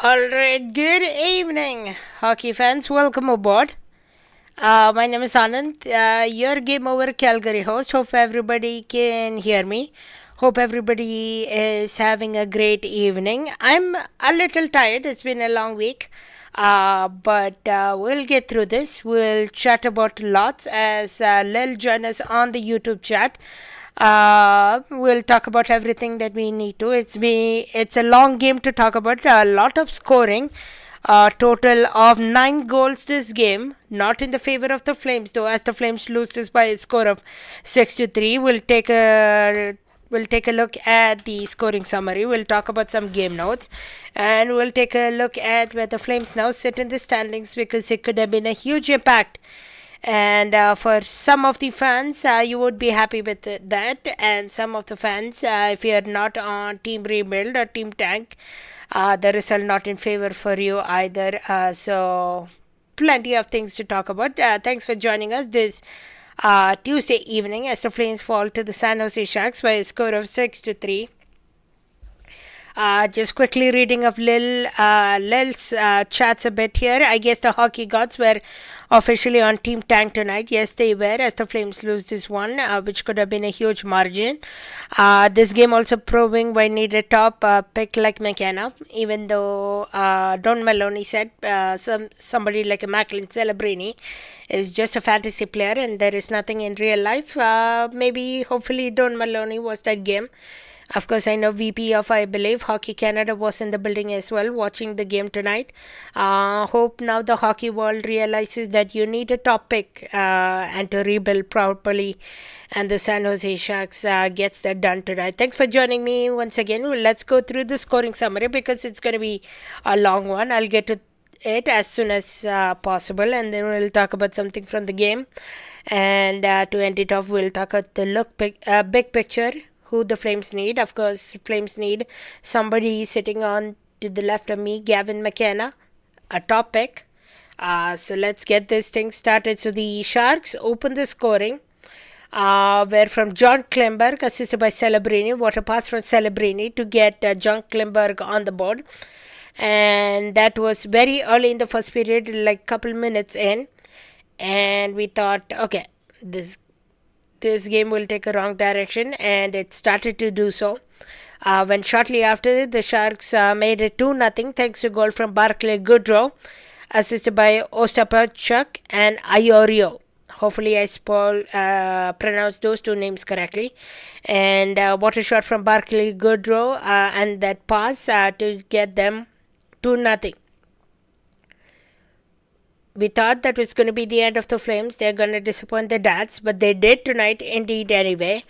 Alright, good evening, hockey fans. Welcome aboard. My name is Anand, your Game Over Calgary host. Hope everybody can hear me. Hope everybody is having a great evening. I'm a little tired, it's been a long week. But we'll get through this. We'll chat about lots as Lil join us on the YouTube chat. We'll talk about everything that we need to. It's a long game to talk about. A lot of scoring. A total of 9 goals this game. Not in the favor of the Flames though, as the Flames lose this by a score of 6-3. We'll take a look at the scoring summary. We'll talk about some game notes, and we'll take a look at where the Flames now sit in the standings, because it could have been a huge impact. And for some of the fans, you would be happy with that, and some of the fans, if you're not on Team Rebuild or Team Tank, the result not in favor for you either. So plenty of things to talk about. Thanks for joining us this Tuesday evening as the Flames fall to the San Jose Sharks by a score of 6-3. Just quickly reading of Lil's chats a bit here. I guess the hockey gods were officially on Team Tank tonight. Yes, they were, as the Flames lose this one, which could have been a huge margin. This game also proving why need a top pick like McKenna, even though Don Maloney said somebody like a Macklin Celebrini is just a fantasy player and there is nothing in real life. Maybe, hopefully, Don Maloney was that game. Of course, I know VP of, I believe, Hockey Canada was in the building as well, watching the game tonight. Hope now the hockey world realizes that you need a top pick and to rebuild properly. And the San Jose Sharks gets that done tonight. Thanks for joining me once again. Well, let's go through the scoring summary because it's going to be a long one. I'll get to it as soon as possible, and then we'll talk about something from the game. And to end it off, we'll talk about the big picture, who the Flames need. Of course, Flames need somebody sitting on to the left of me, Gavin McKenna, a top pick. So let's get this thing started. So the Sharks open the scoring, where from John Klimberg, assisted by Celebrini. What a pass from Celebrini to get John Klimberg on the board. And that was very early in the first period, like couple minutes in. And we thought, okay, this game will take a wrong direction, and it started to do so. When shortly after, the Sharks made it 2-0 thanks to a goal from Barclay Goodrow, assisted by Ostapachuk and Iorio. Hopefully, I pronounced those two names correctly. And what a shot from Barclay Goodrow, and that pass to get them 2-0. We thought that was going to be the end of the Flames. They're going to disappoint the Dads, but they did tonight indeed anyway.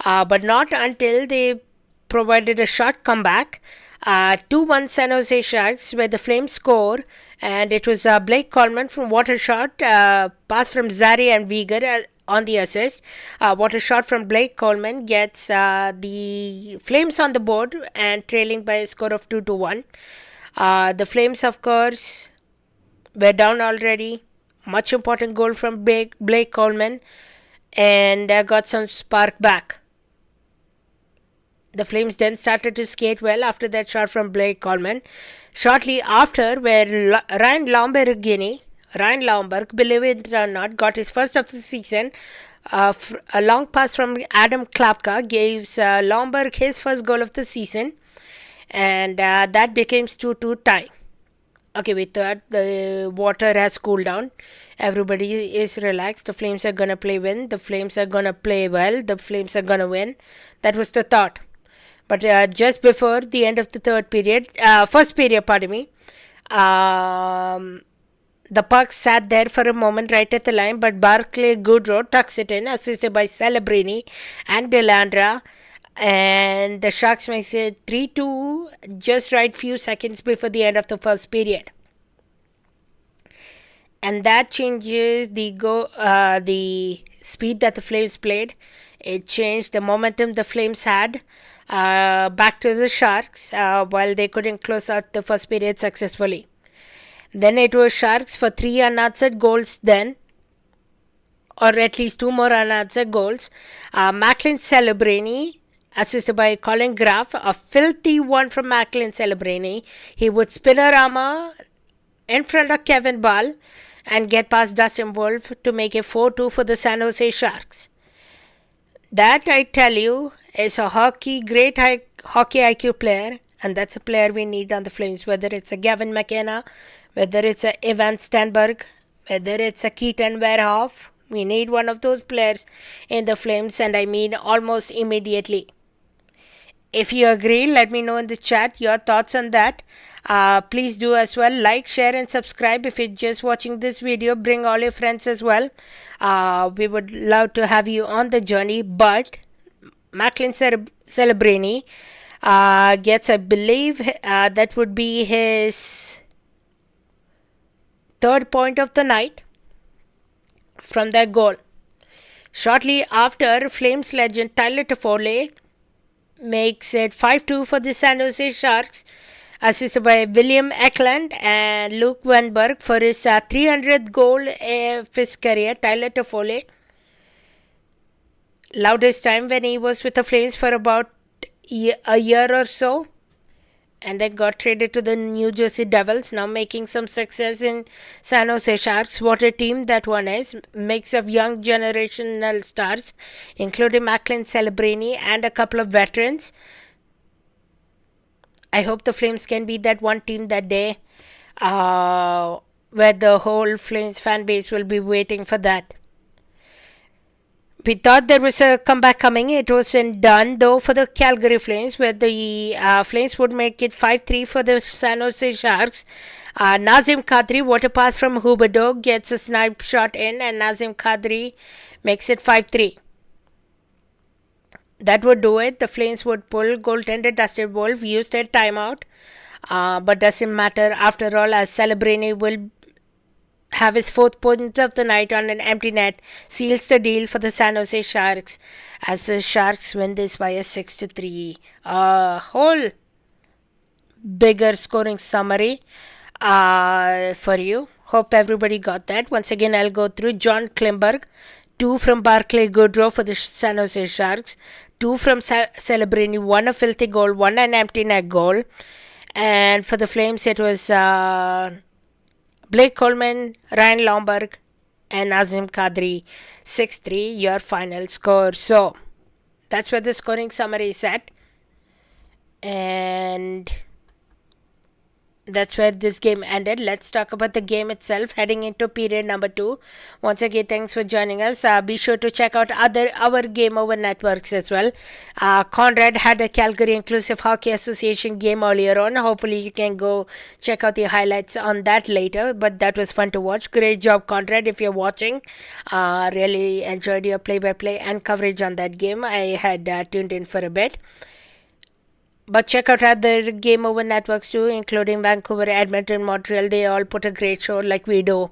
But not until they provided a short comeback. 2-1 San Jose Sharks, where the Flames score, and it was Blake Coleman from water shot, pass from Zari and Viger on the assist. Water shot from Blake Coleman gets the Flames on the board and trailing by a score of 2-1. The Flames, of course, we're down already. Much important goal from Blake Coleman, and got some spark back. The Flames then started to skate well after that shot from Blake Coleman. Shortly after, where Ryan Laumberg, believe it or not, got his first of the season. A long pass from Adam Klapka gives Laumberg his first goal of the season, and that became 2-2 tie. Okay, we thought the water has cooled down. Everybody is relaxed. The Flames are going to win. The Flames are going to play well. The Flames are going to win. That was the thought. But just before the end of the first period, the puck sat there for a moment right at the line, but Barclay Goodrow tucks it in, assisted by Celebrini and Delandra. And the Sharks makes it 3-2 just right few seconds before the end of the first period. And that changes the speed that the Flames played. It changed the momentum the Flames had back to the Sharks, while they couldn't close out the first period successfully. Then it was Sharks for 3 unanswered goals then, or at least 2 more unanswered goals. Macklin Celebrini assisted by Colin Graff, a filthy one from Macklin Celebrini. He would spinorama in front of Kevin Ball and get past Dustin Wolf to make it 4-2 for the San Jose Sharks. That, I tell you, is a great hockey IQ player, and that's a player we need on the Flames, whether it's a Gavin McKenna, whether it's a Evan Stenberg, whether it's a Keaton Verhoff. We need one of those players in the Flames, and I mean almost immediately. If you agree, let me know in the chat your thoughts on that. Please do as well. Like, share and subscribe. If you're just watching this video, bring all your friends as well. We would love to have you on the journey. But Macklin Celebrini gets, I believe, that would be his third point of the night from that goal. Shortly after, Flames legend Tyler Toffoli makes it 5-2 for the San Jose Sharks, assisted by William Eklund and Luke Wenberg for his 300th goal of his career. Tyler Toffoli, loudest time when he was with the Flames for about a year or so, and then got traded to the New Jersey Devils, now making some success in San Jose Sharks. What a team that one is. Mix of young generational stars, including Macklin Celebrini and a couple of veterans. I hope the Flames can be that one team that day, where the whole Flames fan base will be waiting for that. We thought there was a comeback coming. It wasn't done though for the Calgary Flames, where the Flames would make it 5-3 for the San Jose Sharks. Nazem Kadri, what a pass from Huberdeau, gets a snipe shot in, and Nazem Kadri makes it 5-3. That would do it. The Flames would pull. Goaltender Dustin Wolf used their timeout, but doesn't matter after all, as Celebrini will have his fourth point of the night on an empty net, seals the deal for the San Jose Sharks, as the Sharks win this by a 6-3. A whole bigger scoring summary for you. Hope everybody got that. Once again, I'll go through. John Klimberg, 2 from Barclay Goodrow for the San Jose Sharks, 2 from Celebrini, 1 a filthy goal, 1 an empty net goal. And for the Flames, it was Blake Coleman, Ryan Lomberg, and Nazem Kadri. 6-3, your final score. So, that's where the scoring summary is at. And that's where this game ended. Let's talk about the game itself, heading into period number 2. Once again, thanks for joining us. Be sure to check out our Game Over networks as well. Conrad had a Calgary Inclusive Hockey Association game earlier on. Hopefully you can go check out the highlights on that later, but that was fun to watch. Great job, Conrad, if you're watching. Really enjoyed your play-by-play and coverage on that game. I had tuned in for a bit. But check out other Game Over networks too, including Vancouver, Edmonton, Montreal. They all put a great show like we do.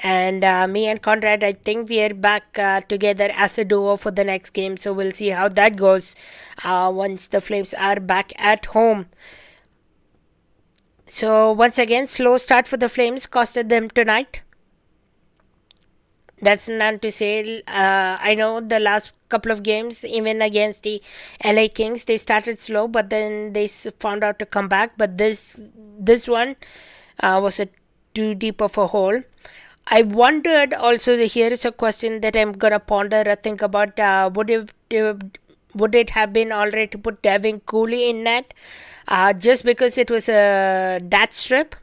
And me and Conrad, I think we are back together as a duo for the next game. So we'll see how that goes once the Flames are back at home. So once again, slow start for the Flames costed them tonight. That's none to say. I know the last couple of games, even against the LA Kings, they started slow, but then they found out to come back. But this one was a too deep of a hole. I wondered also, here is a question that I'm gonna ponder or think about. Would it have been alright to put Devin Cooley in net, just because it was a dat strip?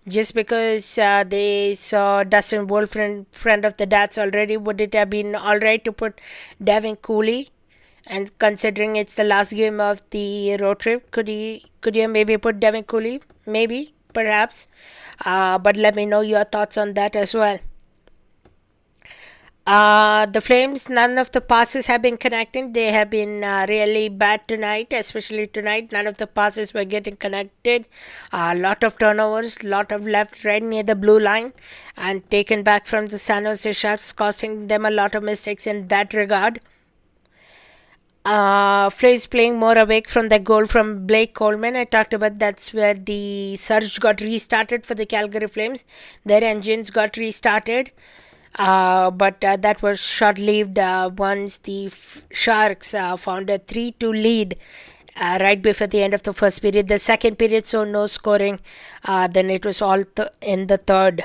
Just because they saw Dustin Wolf in front of the Dats already, would it have been alright to put Devin Cooley? And considering it's the last game of the road trip, could you maybe put Devin Cooley? Maybe, perhaps. But let me know your thoughts on that as well. The Flames, none of the passes have been connecting. They have been really bad tonight, especially tonight. None of the passes were getting connected. A lot of turnovers, lot of left, right near the blue line, and taken back from the San Jose Sharks, costing them a lot of mistakes in that regard. Flames playing more awake from the goal from Blake Coleman. I talked about that's where the surge got restarted for the Calgary Flames. Their engines got restarted. But that was short-lived once the Sharks found a 3-2 lead right before the end of the first period. The second period saw no scoring. Then it was all in the third.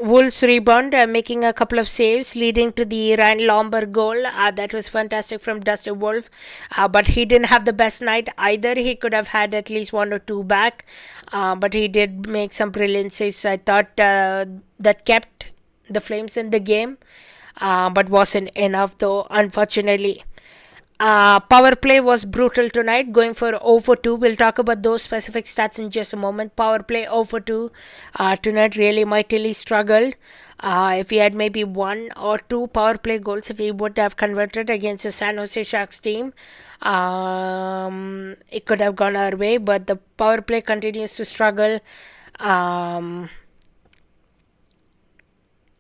Wolves rebound, making a couple of saves, leading to the Ryan Lomber goal. That was fantastic from Dustin Wolf, but he didn't have the best night either. He could have had at least one or two back, but he did make some brilliant saves. I thought that kept the Flames in the game, but wasn't enough though, unfortunately. Power play was brutal tonight, going for 0 for 2. We'll talk about those specific stats in just a moment. Power play 0 for 2 tonight really mightily struggled. If he had maybe one or two power play goals, if he would have converted against the San Jose Sharks team, it could have gone our way, but the power play continues to struggle. And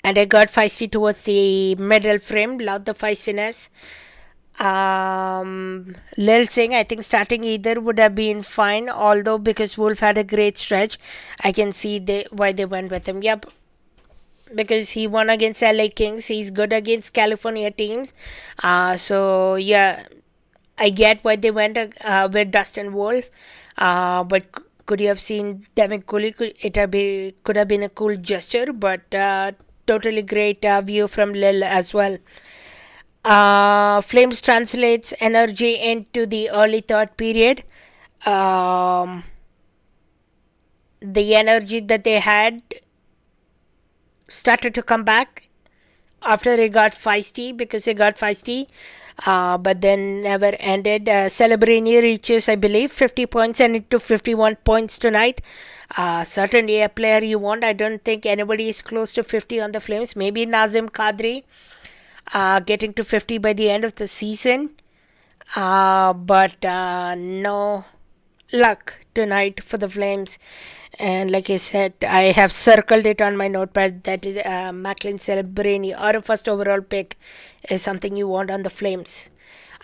I got feisty towards the middle frame, loved the feistiness. Lil Singh, I think starting either would have been fine, although because Wolf had a great stretch, I can see why they went with him. Yep, because he won against LA Kings, he's good against California teams. So yeah, I get why they went with Dustin Wolf. But could you have seen Devin Cooley? Could have been a cool gesture, but totally great view from Lil as well. Flames translates energy into the early third period. The energy that they had started to come back after it got feisty, but then never ended. Celebrini reaches, I believe, 50 points and into 51 points tonight. Certainly a player you want. I don't think anybody is close to 50 on the Flames. Maybe Nazim Kadri. Getting to 50 by the end of the season. But no luck tonight for the Flames. And like I said, I have circled it on my notepad. That is Macklin Celebrini or a first overall pick is something you want on the Flames.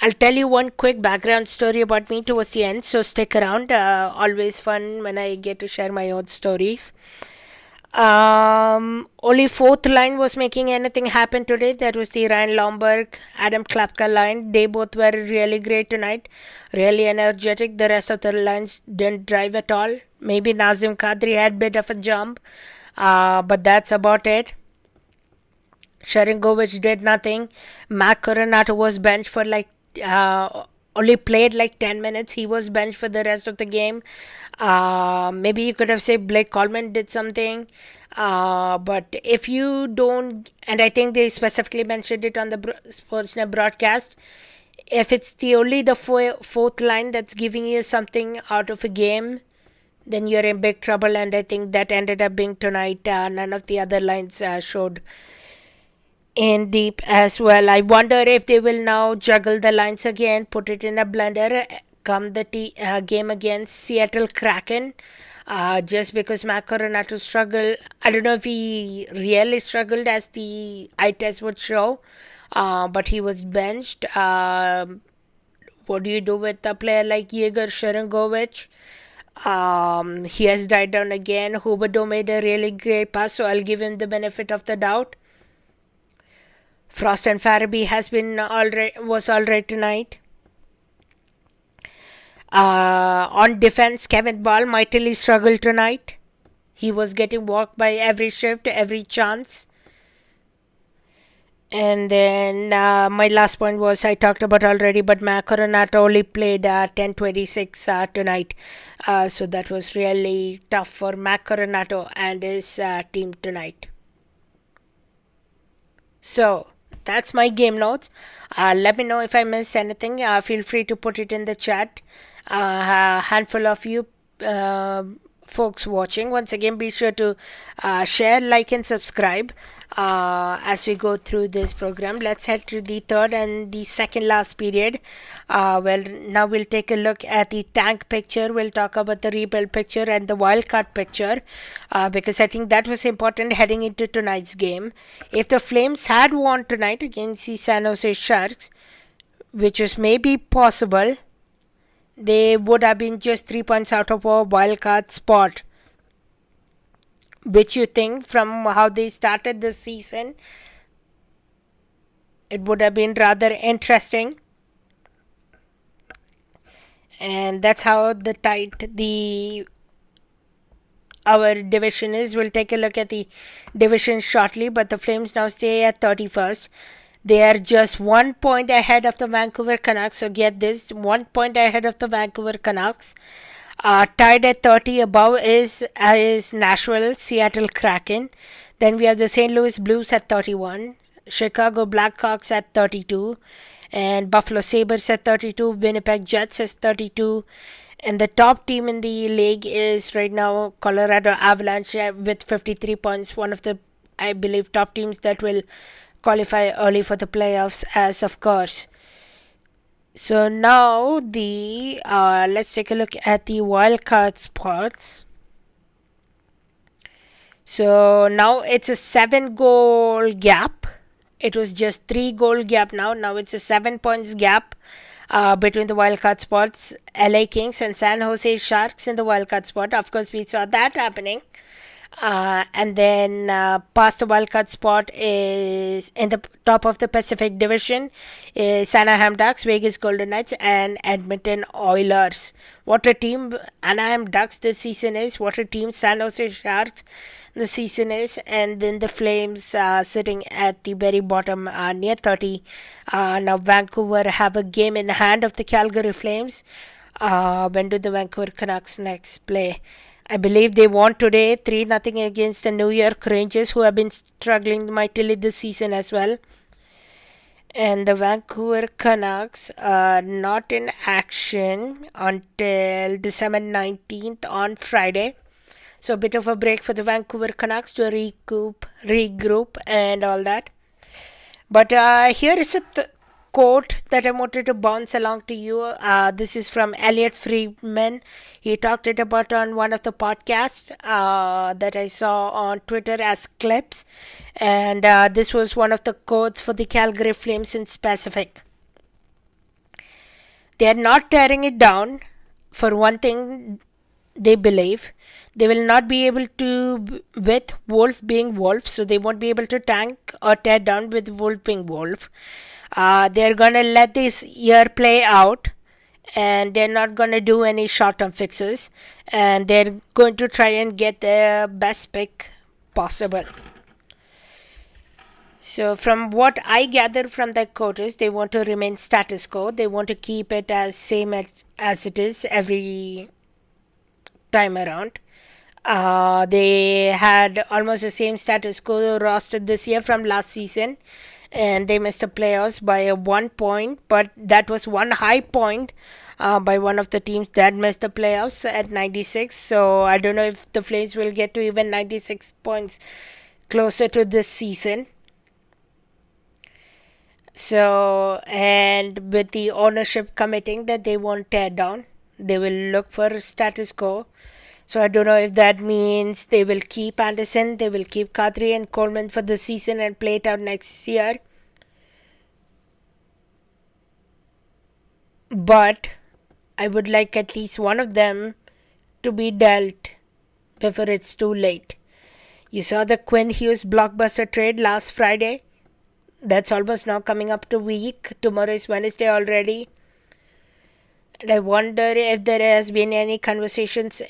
I'll tell you one quick background story about me towards the end, so stick around. Always fun when I get to share my own stories. Only fourth line was making anything happen today. That was the Ryan Lomberg, Adam Klapka line. They both were really great tonight, really energetic. The rest of the lines didn't drive at all. Maybe Nazim Kadri had a bit of a jump, but that's about it. Sharangovich did nothing. Mac Coronato was benched for only played like 10 minutes. He was benched for the rest of the game. Maybe you could have said Blake Coleman did something. But if you don't, and I think they specifically mentioned it on the Sportsnet broadcast, if it's only the fourth line that's giving you something out of a game, then you're in big trouble. And I think that ended up being tonight. None of the other lines showed in deep as well. I wonder if they will now juggle the lines again, put it in a blender, come the game against Seattle Kraken. Just because Mac Coronato struggled. I don't know if he really struggled as the eye test would show, but he was benched. What do you do with a player like Yegor Sharangovich? He has died down again. Huberdeau made a really great pass, so I'll give him the benefit of the doubt. Frost and Farabee was all right tonight. On defense, Kevin Ball mightily struggled tonight. He was getting walked by every shift, every chance. And then my last point was I talked about already, but Mac Coronato only played 10:26 tonight. So that was really tough for Mac Coronato and his team tonight. So that's my game notes. Let me know if I missed anything. Feel free to put it in the chat. A handful of you folks watching, once again, be sure to share, like, and subscribe as we go through this program. Let's head to the third and the second last period. Now we'll take a look at the tank picture. We'll talk about the rebuild picture and the wildcard picture, because I think that was important heading into tonight's game. If the Flames had won tonight against the San Jose Sharks, which was maybe possible, they would have been just 3 points out of a wildcard spot. which you think from how they started the season, it would have been rather interesting. And that's how the tight the our division is. We'll take a look at the division shortly, but the Flames now stay at 31st. They are just 1 point ahead of the Vancouver Canucks. So get this, 1 point ahead of the Vancouver Canucks. Tied at 30 above is Nashville, Seattle Kraken. Then we have the St. Louis Blues at 31, Chicago Blackhawks at 32, and Buffalo Sabres at 32, Winnipeg Jets at 32. And the top team in the league is right now Colorado Avalanche with 53 points, one of the, I believe, top teams that will qualify early for the playoffs, as of course. So now the let's take a look at the wildcard spots. So now it's a 7 goal gap. It was just 3 goal gap now. Now it's a 7 points gap between the wildcard spots. LA Kings and San Jose Sharks in the wildcard spot. Of course, we saw that happening. And then past the wildcard spot is in the top of the Pacific Division is Anaheim Ducks, Vegas Golden Knights, and Edmonton Oilers. What a team Anaheim Ducks this season is. What a team San Jose Sharks the season is. And then the Flames sitting at the very bottom near 30. Now Vancouver have a game in hand of the Calgary Flames. When do the Vancouver Canucks next play? I believe they won today 3-0 against the New York Rangers, who have been struggling mightily this season as well. And the Vancouver Canucks are not in action until December 19th on Friday. So a bit of a break for the Vancouver Canucks to regroup and all that. But here is a quote that I wanted to bounce along to you. This is from Elliot Friedman. He talked it about on one of the podcasts that I saw on Twitter as clips. And this was one of the quotes for the Calgary Flames in specific. They are not tearing it down. For one thing, they believe they will not be able to, with Wolf being Wolf, so they won't be able to tank or tear down with Wolf being Wolf. They're gonna let this year play out, and they're not gonna do any short-term fixes, and they're going to try and get the best pick possible. So from what I gather from that quote is they want to remain status quo. They want to keep it as same as it is every time around. They had almost the same status quo roster this year from last season, and they missed the playoffs by a 1 point, but that was one high point by one of the teams that missed the playoffs at 96. So I don't know if the Flames will get to even 96 points closer to this season. So, and with the ownership committing that they won't tear down, they will look for status quo. So I don't know if that means they will keep Anderson, they will keep Kadri and Coleman for the season and play it out next year. But I would like at least one of them to be dealt before it's too late. You saw the Quinn Hughes blockbuster trade last Friday. That's almost now coming up to week. Tomorrow is Wednesday already. And I wonder if there has been any conversations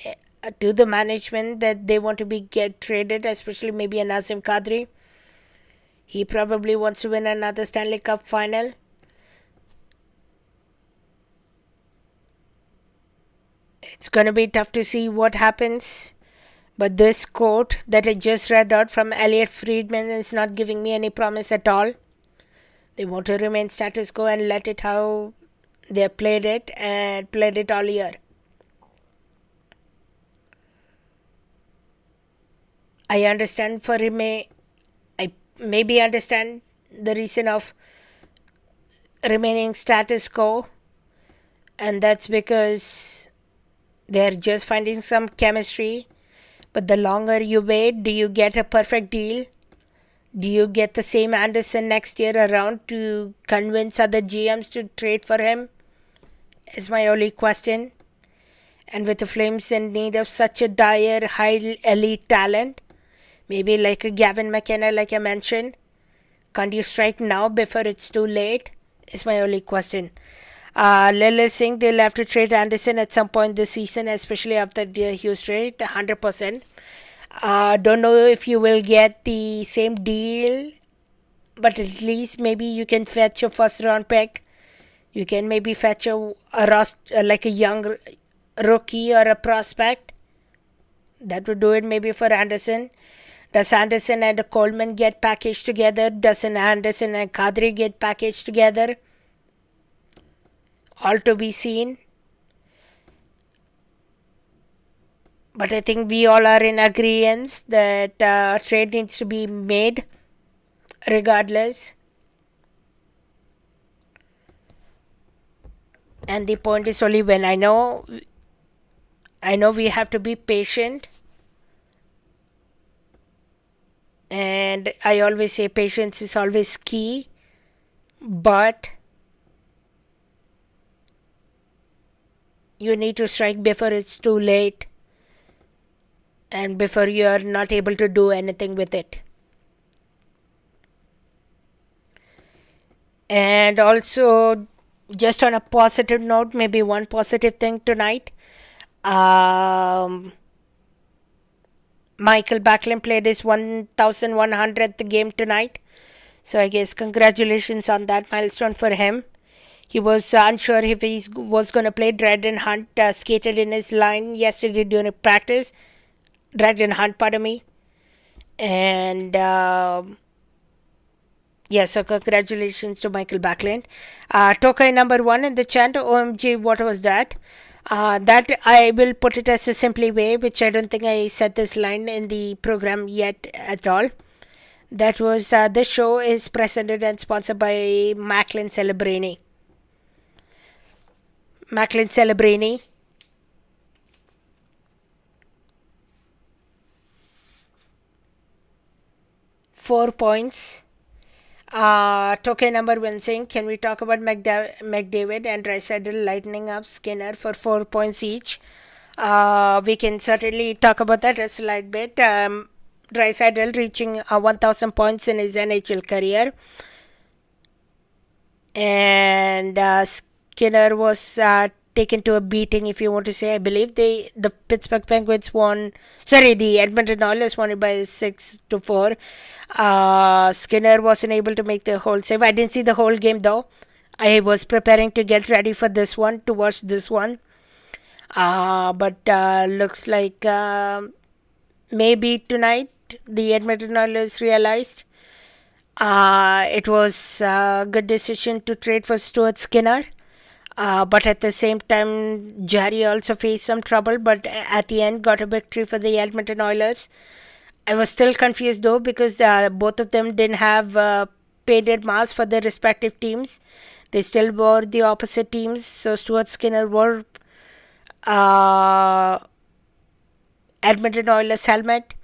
to the management that they want to get traded, especially maybe a Nazem Kadri. He probably wants to win another Stanley Cup final. It's going to be tough to see what happens. But this quote that I just read out from Elliot Friedman is not giving me any promise at all. They want to remain status quo and let it how they played it and played it all year. I understand I maybe understand the reason of remaining status quo, and that's because they're just finding some chemistry. But the longer you wait, do you get a perfect deal? Do you get the same Anderson next year around to convince other GMs to trade for him? Is my only question. And with the Flames in need of such a dire high elite talent, Maybe like a Gavin McKenna, like I mentioned. Can't you strike now before it's too late? Is my only question. Lil is saying they'll have to trade Anderson at some point this season, especially after the Hughes trade, 100%. Don't know if you will get the same deal, but at least maybe you can fetch a first round pick. You can maybe fetch like a young rookie or a prospect. That would do it maybe for Anderson. Does Anderson and Coleman get packaged together? Doesn't Anderson and Kadri get packaged together? All to be seen. But I think we all are in agreement that trade needs to be made regardless. And the point is only when I know we have to be patient. And I always say patience is always key. But you need to strike before it's too late and before you are not able to do anything with it. And also, just on a positive note, maybe one positive thing tonight. Michael Backlund played his 1100th game tonight. So I guess congratulations on that milestone for him. He was unsure if he was going to play. Dryden Hunt skated in his line yesterday during practice. Dryden Hunt, pardon me. And so congratulations to Michael Backlund. Tokai number 1 in the chat. OMG, what was that? That I will put it as a simply way, which I don't think I said this line in the program yet at all. That was this show is presented and sponsored by Macklin Celebrini. Macklin Celebrini. Four points. Token number 1 saying, can we talk about McDavid and Draisaitl lightening up Skinner for 4 points each? We can certainly talk about that a slight bit. Draisaitl reaching 1,000 points in his NHL career. And Skinner was taken to a beating, if you want to say. I believe the Pittsburgh Penguins the Edmonton Oilers won it by 6-4. Skinner wasn't able to make the whole save. I didn't see the whole game though. I was preparing to get ready for this one, to watch this one. But looks like maybe tonight the Edmonton Oilers realized it was a good decision to trade for Stuart Skinner. But at the same time, Jarry also faced some trouble, but at the end got a victory for the Edmonton Oilers. I was still confused though, because both of them didn't have painted masks for their respective teams. They still wore the opposite teams. So Stuart Skinner wore Edmonton Oilers helmet.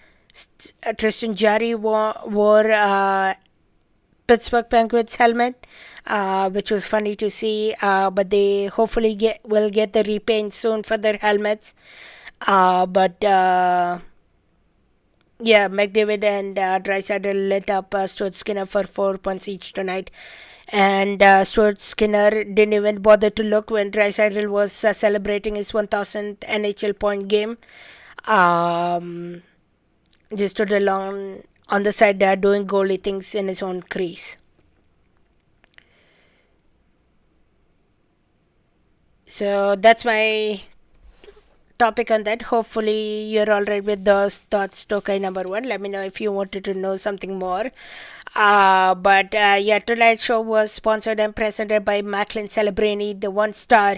Tristan Jarry wore Pittsburgh Penguins helmet, which was funny to see. But they hopefully will get the repaint soon for their helmets. McDavid and Draisaitl lit up Stuart Skinner for 4 points each tonight. And Stuart Skinner didn't even bother to look when Draisaitl was celebrating his 1000th NHL point game. Just stood along on the side there doing goalie things in his own crease. So that's my topic on that. Hopefully you're all right with those thoughts. Tokai number 1. Let me know if you wanted to know something more. Tonight's show was sponsored and presented by Macklin Celebrini, the 1 star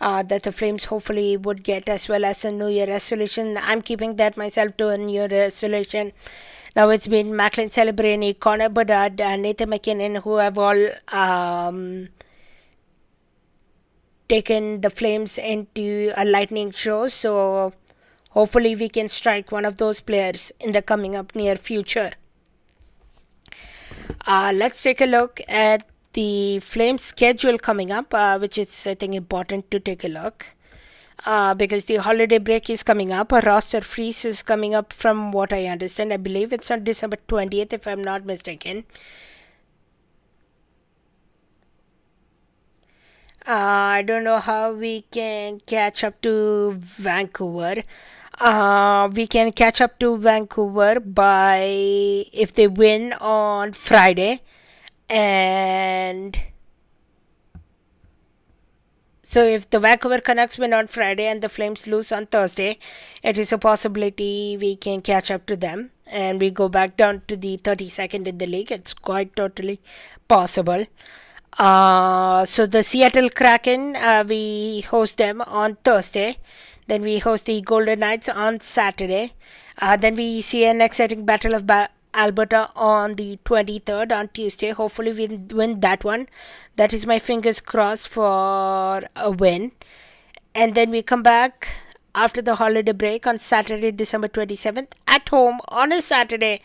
that the Flames hopefully would get, as well as a New Year resolution. I'm keeping that myself to a New Year resolution. Now it's been Macklin Celebrini, Connor Bedard, Nathan McKinnon, who have all taken the Flames into a lightning show. So hopefully we can strike one of those players in the coming up near future. Let's take a look at the Flames schedule coming up, which is, I think, important to take a look. because the holiday break is coming up. A roster freeze is coming up from what I understand. I believe it's on December 20th, if I'm not mistaken. I don't know how we can catch up to Vancouver. We can catch up to Vancouver by if they win on Friday, and so if the Vancouver Canucks win on Friday and the Flames lose on Thursday, it is a possibility we can catch up to them and we go back down to the 32nd in the league. It's quite totally possible. So the Seattle Kraken, we host them on Thursday. Then we host the Golden Knights on Saturday. Then we see an exciting battle of Alberta on the 23rd on Tuesday. Hopefully we win that one. That is my fingers crossed for a win. And then we come back after the holiday break on Saturday, December 27th at home on a Saturday.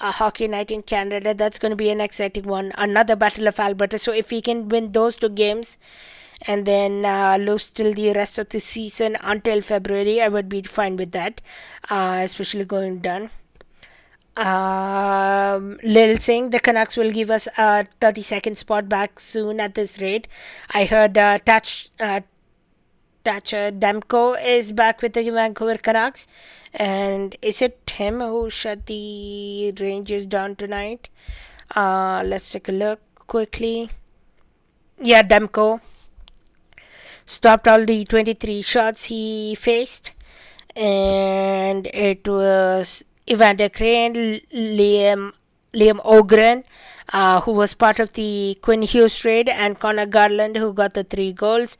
A hockey night in Canada. That's going to be an exciting one. Another Battle of Alberta. So if we can win those two games and then lose till the rest of the season until February, I would be fine with that, especially going down. Lil saying the Canucks will give us a 30-second spot back soon at this rate. I heard Thatcher Demko is back with the Vancouver Canucks. And is it him who shut the Rangers down tonight? Let's take a look quickly. Yeah, Demko stopped all the 23 shots he faced. And it was Evander Crane, Liam Ogren, who was part of the Quinn Hughes trade, and Connor Garland, who got the 3 goals.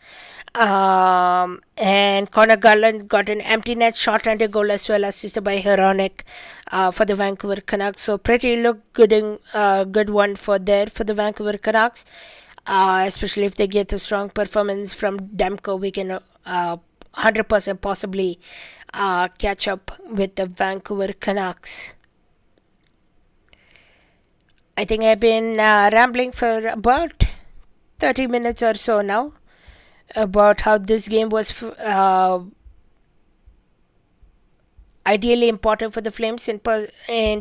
And Connor Garland got an empty net shot and a goal as well, assisted by Heronic for the Vancouver Canucks. So pretty good one for the Vancouver Canucks, especially if they get a strong performance from Demko. We can 100% possibly catch up with the Vancouver Canucks. I think I've been rambling for about 30 minutes or so now about how this game was ideally important for the Flames in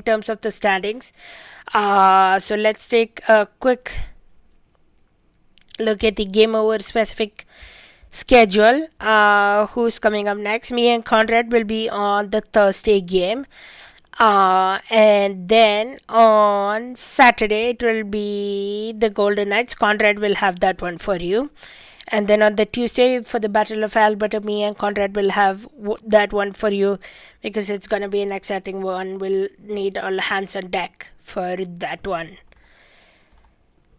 terms of the standings. So let's take a quick look at the game over specific schedule. Who's coming up next? Me and Conrad will be on the Thursday game. And then on Saturday it will be the Golden Knights. Conrad will have that one for you. And then on the Tuesday for the Battle of Alberta, me and Conrad will have that one for you because it's going to be an exciting one. We'll need all hands on deck for that one.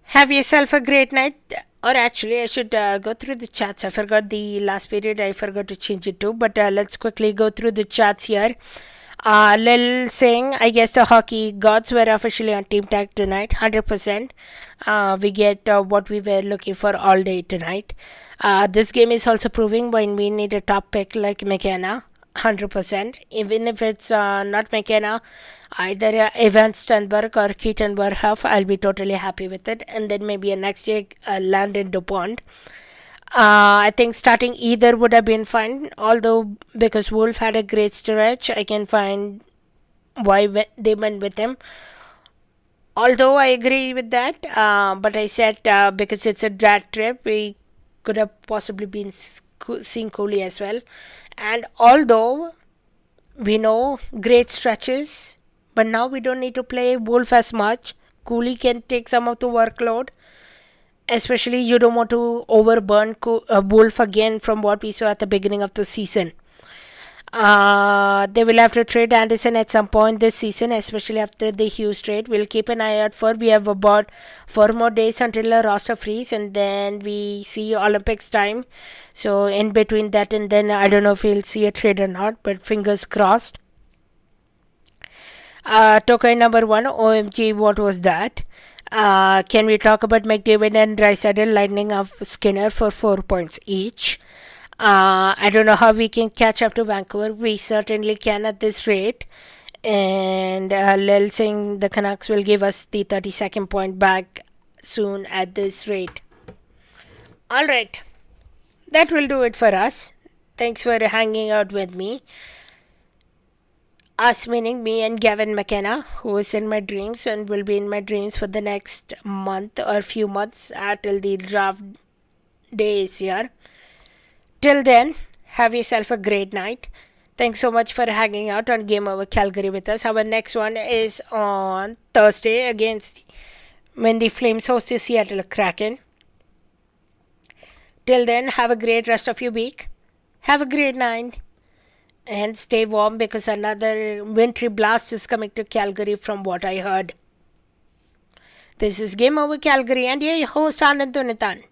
Have yourself a great night. Or actually, I should go through the chats. I forgot the last period. I forgot to change it too. But let's quickly go through the chats here. Lil saying, I guess the hockey gods were officially on Team Tag tonight, 100%. We get what we were looking for all day tonight. This game is also proving when we need a top pick like McKenna, 100%. Even if it's not McKenna, either Evan Stenberg or Keaton Burhoff, I'll be totally happy with it. And then maybe a next year Landon DuPont. I think starting either would have been fine, although because Wolf had a great stretch, I can find why they went with him. Although I agree with that, but I said because it's a drag trip, we could have possibly been seeing Cooley as well. And although we know great stretches, but now we don't need to play Wolf as much. Cooley can take some of the workload. Especially you don't want to overburn Wolf again from what we saw at the beginning of the season. They will have to trade Anderson at some point this season, especially after the Hughes trade. We'll keep an eye out for. We have about 4 more days until a roster freeze, and then we see Olympics time. So in between that and then, I don't know if we'll see a trade or not, but fingers crossed. Tokai number 1, OMG, what was that? Can we talk about McDavid and Draisaitl lighting up Skinner for 4 points each? I don't know how we can catch up to Vancouver. We certainly can at this rate. And Lil saying the Canucks will give us the 32nd point back soon at this rate. Alright, that will do it for us. Thanks for hanging out with me. Us meaning me and Gavin McKenna, who is in my dreams and will be in my dreams for the next month or few months till the draft day is here. Till then, have yourself a great night. Thanks so much for hanging out on Game Over Calgary with us. Our next one is on Thursday against when the Flames host the Seattle Kraken. Till then, have a great rest of your week. Have a great night. And stay warm because another wintry blast is coming to Calgary from what I heard. This is Game Over Calgary and your host Anand Unnithan.